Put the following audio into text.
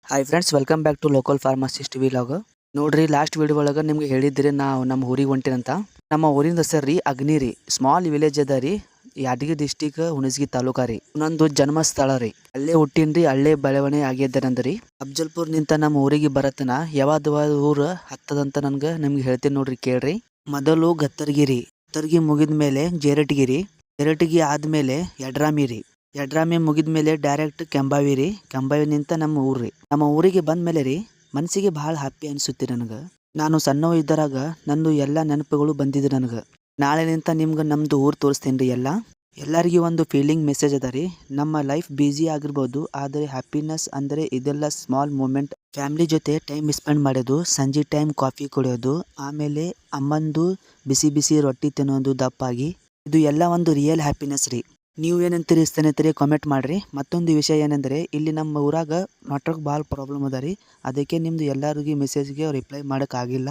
Hi friends, welcome back to local pharmacist vlog. ನೋಡ್ರಿ, last video ಒಳಗೆ ನಿಮ್ಗೆ ಹೇಳಿದ್ರಿ ನಾವು ನಮ್ಮ ಊರಿಗೆ ಹೊಂಟಿನಂತ. ನಮ್ಮ ಊರಿಂದ ಹೆಸರು ರೀ ಅಗ್ನಿರಿ. ಸ್ಮಾಲ್ ವಿಲೇಜ್ ಅದ ರೀ, ಯಾದಗಿರಿ ಡಿಸ್ಟಿಕ್, ಹುಣಸಗಿ ತಾಲೂಕ ರೀ. ನಂದು ಜನ್ಮ ಸ್ಥಳ ರೀ. ಅಲ್ಲೇ ಹುಟ್ಟಿನ್ರಿ, ಅಲ್ಲೇ ಬೆಳವಣಿಗೆ ಆಗಿದ್ದೇನಂದ್ರಿ. ಅಫ್ಜಲ್ಪುರ್ ನಿಂತ ನಮ್ಮ ಊರಿಗೆ ಬರತನ ಯಾವ್ದು ಊರು ಹತ್ತದಂತ ನಿಮ್ಗೆ ಹೇಳ್ತೀನಿ ನೋಡ್ರಿ, ಕೇಳ್ರಿ. ಮೊದಲು ಗತ್ತರ್ಗಿರಿ, ಗತ್ತರ್ಗಿ ಮುಗಿದ ಮೇಲೆ ಜೇರಟಗಿರಿ, ಜೇರಟಗಿ ಆದ್ಮೇಲೆ ಯಡ್ರಾಮಿ ರೀ. ಯಡ್ರಾಮಿ ಮುಗಿದ ಮೇಲೆ ಡೈರೆಕ್ಟ್ ಕೆಂಬಾವಿ ರೀ. ಕೆಂಬಾವಿ ನಿಂತ ನಮ್ಮ ಊರ್ರಿ. ನಮ್ಮ ಊರಿಗೆ ಬಂದ ಮೇಲೆ ರೀ ಮನಸ್ಸಿಗೆ ಭಾಳ ಹ್ಯಾಪಿ ಅನಿಸುತ್ತೆ ನನಗೆ. ನಾನು ಸಣ್ಣವ ಇದ್ದರಾಗ ನಂದು ಎಲ್ಲ ನೆನಪುಗಳು ಬಂದಿದ್ದು ನನಗೆ. ನಾಳೆ ನಿಂತ ನಿಮ್ಗೆ ನಮ್ದು ಊರು ತೋರಿಸ್ತೇನೆ ರೀ. ಎಲ್ಲರಿಗೂ ಒಂದು ಫೀಲಿಂಗ್ ಮೆಸೇಜ್ ಅದ ರೀ. ನಮ್ಮ ಲೈಫ್ ಬ್ಯುಸಿ ಆಗಿರ್ಬೋದು, ಆದರೆ ಹ್ಯಾಪಿನೆಸ್ ಅಂದರೆ ಇದೆಲ್ಲ ಸ್ಮಾಲ್ ಮೂಮೆಂಟ್. ಫ್ಯಾಮಿಲಿ ಜೊತೆ ಟೈಮ್ ಸ್ಪೆಂಡ್ ಮಾಡೋದು, ಸಂಜೆ ಟೈಮ್ ಕಾಫಿ ಕುಡಿಯೋದು, ಆಮೇಲೆ ಅಮ್ಮಂದು ಬಿಸಿ ಬಿಸಿ ರೊಟ್ಟಿ ತಿನ್ನೋದು ದಪ್ಪಾಗಿ, ಇದು ಎಲ್ಲ ಒಂದು ರಿಯಲ್ ಹ್ಯಾಪಿನೆಸ್ ರೀ. ನೀವು ಏನಂತೀರಿ ಸ್ನೇಹಿತರೆ, ಕಾಮೆಂಟ್ ಮಾಡಿರಿ. ಮತ್ತೊಂದು ವಿಷಯ ಏನಂದರೆ, ಇಲ್ಲಿ ನಮ್ಮ ಊರಾಗ ನೆಟ್ವರ್ಕ್ ಭಾಳ ಪ್ರಾಬ್ಲಮ್ ಅದ ರೀ. ಅದಕ್ಕೆ ನಿಮ್ಮದು ಎಲ್ಲರಿಗೂ ಮೆಸೇಜ್ಗೆ ರಿಪ್ಲೈ ಮಾಡೋಕ್ಕಾಗಿಲ್ಲ.